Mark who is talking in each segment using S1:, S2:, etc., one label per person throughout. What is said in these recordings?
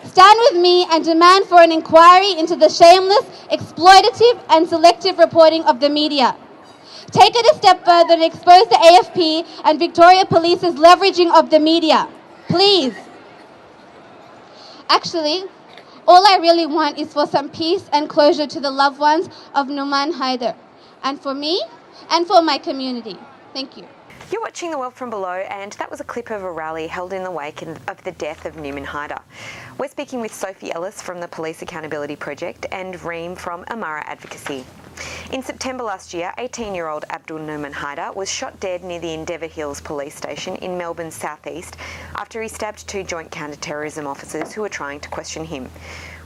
S1: Stand with me and demand for an inquiry into the shameless, exploitative and selective reporting of the media. Take it a step further and expose the AFP and Victoria Police's leveraging of the media. Please. Actually, all I really want is for some peace and closure to the loved ones of Numan Haider, and for me and for my community. Thank you.
S2: You're watching The World from Below, and that was a clip of a rally held in the wake of the death of Numan Haider. We're speaking with Sophie Ellis from the Police Accountability Project and Reem from IMARA Advocacy. In September last year, 18-year-old Abdul Numan Haider was shot dead near the Endeavour Hills police station in Melbourne's southeast after he stabbed two joint counter-terrorism officers who were trying to question him.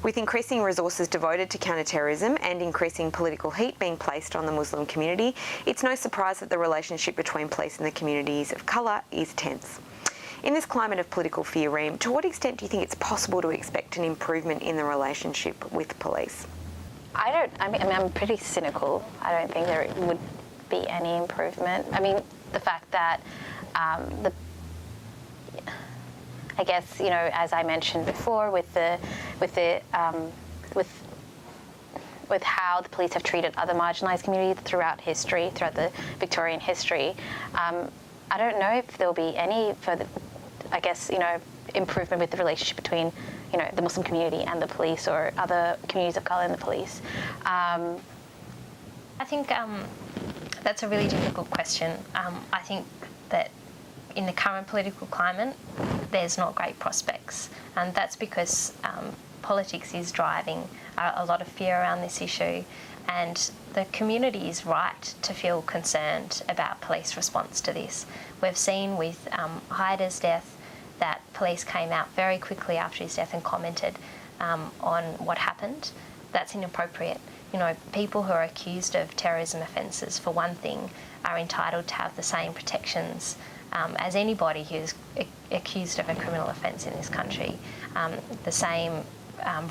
S2: With increasing resources devoted to counter-terrorism and increasing political heat being placed on the Muslim community, it's no surprise that the relationship between police and the communities of colour is tense. In this climate of political fear, Reem, to what extent do you think it's possible to expect an improvement in the relationship with police?
S3: I'm pretty cynical. I don't think there would be any improvement. I mean, the fact that I guess, you know, as I mentioned before, with how the police have treated other marginalised communities throughout history, throughout the Victorian history, I don't know if there'll be any further, I guess, you know, improvement with the relationship between, you know, the Muslim community and the police, or other communities of colour and the police.
S4: I think that's a really difficult question. I think that in the current political climate, there's not great prospects, and that's because politics is driving a lot of fear around this issue, and the community is right to feel concerned about police response to this. We've seen with Haider's death that police came out very quickly after his death and commented on what happened. That's inappropriate. You know, people who are accused of terrorism offences, for one thing, are entitled to have the same protections as anybody who's accused of a criminal offence in this country. The same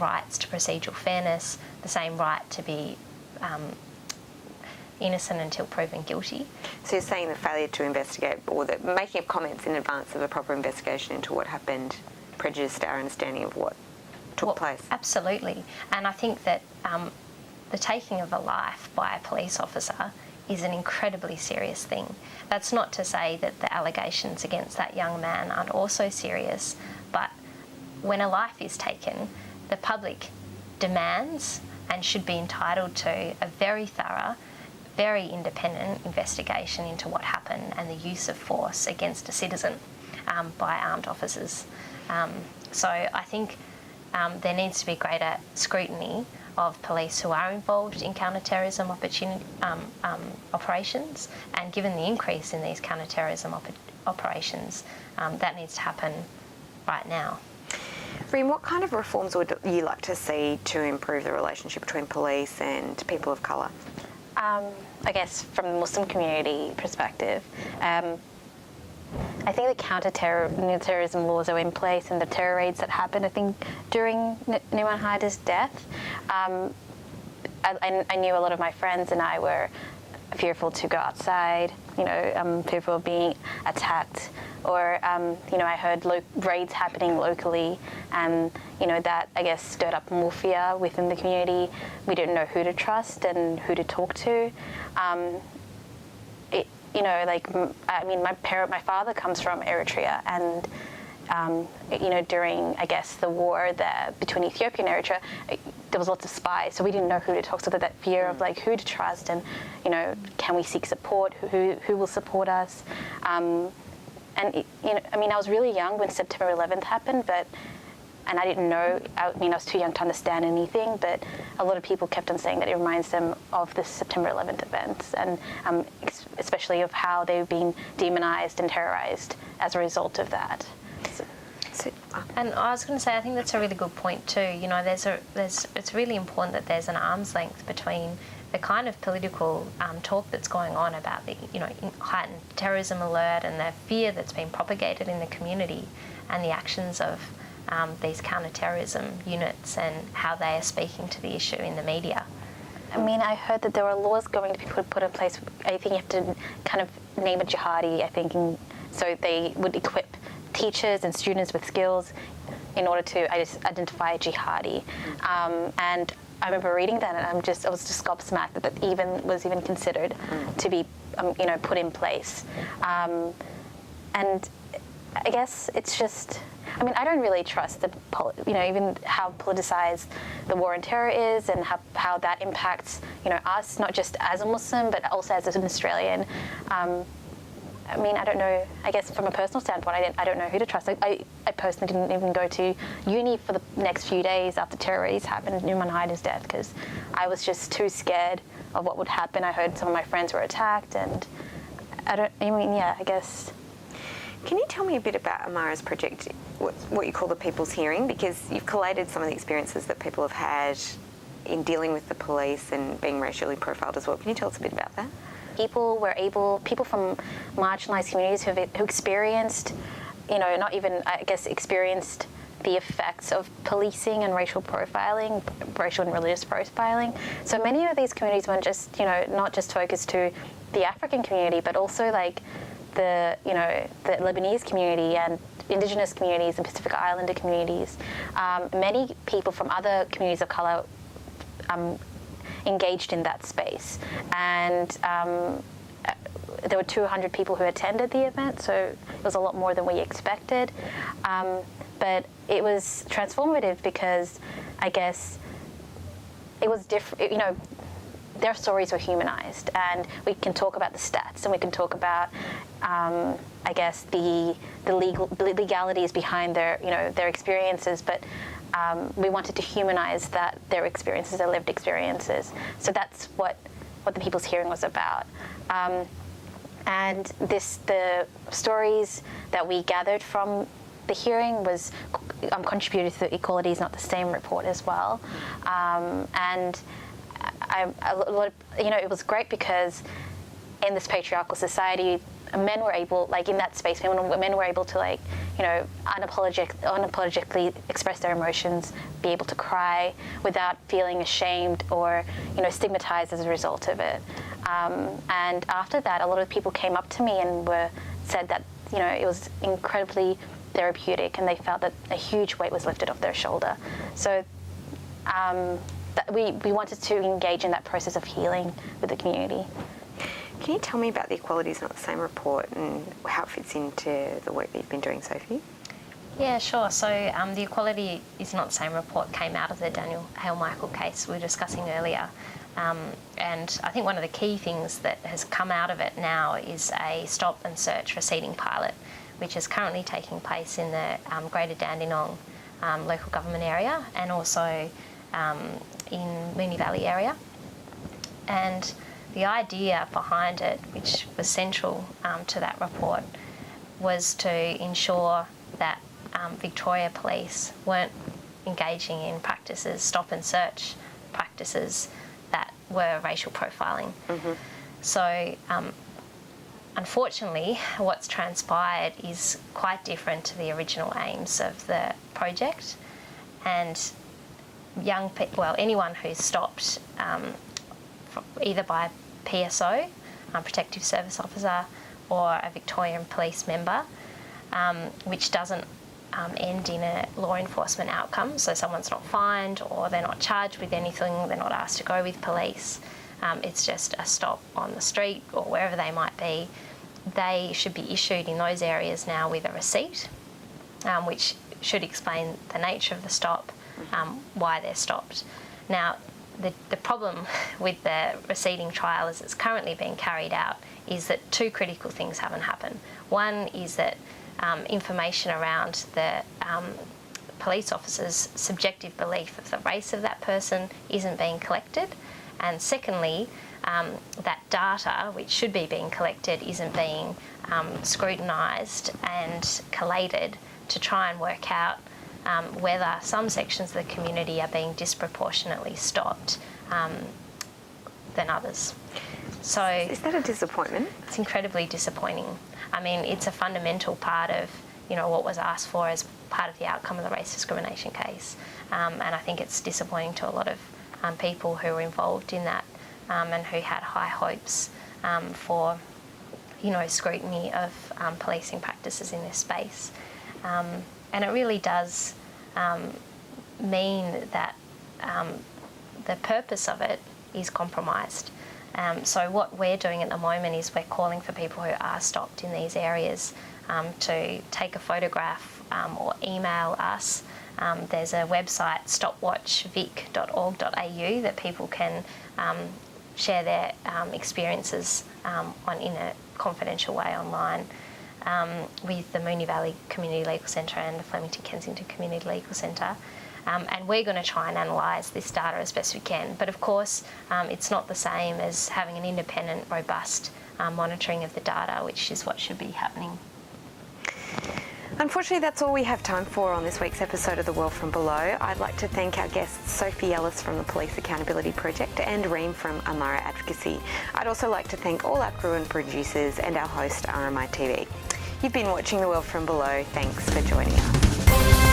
S4: rights to procedural fairness, the same right to be innocent until proven guilty.
S2: So you're saying the failure to investigate, or the making of comments in advance of a proper investigation into what happened, prejudiced our understanding of what took place?
S4: Absolutely. And I think that the taking of a life by a police officer is an incredibly serious thing. That's not to say that the allegations against that young man aren't also serious, but when a life is taken, the public demands and should be entitled to a very thorough, very independent investigation into what happened and the use of force against a citizen by armed officers. So I think there needs to be greater scrutiny of police who are involved in counter-terrorism operations, and given the increase in these counter-terrorism operations, that needs to happen right now.
S2: Reem, what kind of reforms would you like to see to improve the relationship between police and people of colour?
S3: I guess from the Muslim community perspective, I think the counter-terrorism laws are in place, and the terror raids that happened, I think, during Numan Haider's death, I knew a lot of my friends and I were fearful to go outside, you know, fearful of being attacked, or, you know, I heard raids happening locally, and, you know, that, I guess, stirred up more fear within the community. We didn't know who to trust and who to talk to. You know, like, I mean, my father comes from Eritrea, and, you know, during, I guess, the war between Ethiopia and Eritrea, there was lots of spies, so we didn't know who to talk to. So that fear of, like, who to trust, and, you know, can we seek support? Who will support us? And, you know, I mean, I was really young when September 11th happened, and I didn't know, I mean, I was too young to understand anything, but a lot of people kept on saying that it reminds them of the September 11th events, and especially of how they've been demonised and terrorised as a result of that.
S4: And I was going to say, I think that's a really good point too. You know, it's really important that there's an arm's length between the kind of political talk that's going on about the, you know, heightened terrorism alert and the fear that's been propagated in the community, and the actions of these counter-terrorism units and how they are speaking to the issue in the media.
S3: I mean, I heard that there were laws going to be put in place. I think you have to kind of name a jihadi, I think, so they would equip teachers and students with skills in order to identify a jihadi. And I remember reading that, and I was just gobsmacked that was even considered to be, put in place. And I guess it's just, I don't really trust even how politicized the war on terror is, and how that impacts, us, not just as a Muslim, but also as an Australian. I don't know, I guess from a personal standpoint, I don't know who to trust. I personally didn't even go to uni for the next few days after terror raids happened, Numan Haider's death, because I was just too scared of what would happen. I heard some of my friends were attacked, and I guess.
S2: Can you tell me a bit about IMARA's project, what you call the People's Hearing? Because you've collated some of the experiences that people have had in dealing with the police and being racially profiled as well. Can you tell us a bit about that?
S3: People from marginalised communities who experienced, not even, I guess, experienced the effects of policing and racial profiling, racial and religious profiling. So many of these communities weren't just, not just focused to the African community, but also like the Lebanese community and Indigenous communities and Pacific Islander communities. Many people from other communities of colour engaged in that space, and there were 200 people who attended the event, so it was a lot more than we expected, but it was transformative because I guess it was different. Their stories were humanized, and we can talk about the stats, and we can talk about I guess the legalities behind their experiences, but we wanted to humanize their experiences, their lived experiences. So that's what the People's Hearing was about. And the stories that we gathered from the hearing was contributed to the Equality is Not the Same report as well. And it was great because in this patriarchal society, men were able, in that space, men were able to, unapologetically express their emotions, be able to cry without feeling ashamed or, stigmatized as a result of it. And after that, a lot of people came up to me and said that, it was incredibly therapeutic, and they felt that a huge weight was lifted off their shoulder. So we wanted to engage in that process of healing with the community.
S2: Can you tell me about the Equality is Not the Same report and how it fits into the work that you've been doing, Sophie?
S4: Yeah, sure. So the Equality is Not the Same report came out of the Daniel Hale-Michael case we were discussing earlier. And I think one of the key things that has come out of it now is a stop and search receding pilot, which is currently taking place in the Greater Dandenong local government area, and also in Moonee Valley area. And the idea behind it, which was central to that report, was to ensure that Victoria Police weren't engaging in practices, stop and search practices that were racial profiling. Mm-hmm. So unfortunately, what's transpired is quite different to the original aims of the project, and anyone who's stopped either by a PSO, Protective Service Officer, or a Victorian Police member, which doesn't end in a law enforcement outcome. So someone's not fined, or they're not charged with anything, they're not asked to go with police. It's just a stop on the street or wherever they might be. They should be issued in those areas now with a receipt, which should explain the nature of the stop, why they're stopped. Now, the problem with the receding trial as it's currently being carried out is that two critical things haven't happened. One is that information around the police officer's subjective belief of the race of that person isn't being collected. And secondly, that data, which should be being collected, isn't being scrutinised and collated to try and work out whether some sections of the community are being disproportionately stopped than others. So
S2: is that a disappointment?
S4: It's incredibly disappointing. I mean, it's a fundamental part of what was asked for as part of the outcome of the race discrimination case, and I think it's disappointing to a lot of people who were involved in that and who had high hopes for scrutiny of policing practices in this space. And it really does mean that the purpose of it is compromised. So what we're doing at the moment is we're calling for people who are stopped in these areas to take a photograph or email us. There's a website, stopwatchvic.org.au, that people can share their experiences in a confidential way online with the Moonee Valley Community Legal Centre and the Flemington Kensington Community Legal Centre. And we're going to try and analyse this data as best we can. But of course, it's not the same as having an independent, robust monitoring of the data, which is what should be happening.
S2: Unfortunately, that's all we have time for on this week's episode of The World from Below. I'd like to thank our guests Sophie Ellis from the Police Accountability Project and Reem from IMARA Advocacy. I'd also like to thank all our crew and producers and our host, RMI TV. You've been watching The World from Below. Thanks for joining us.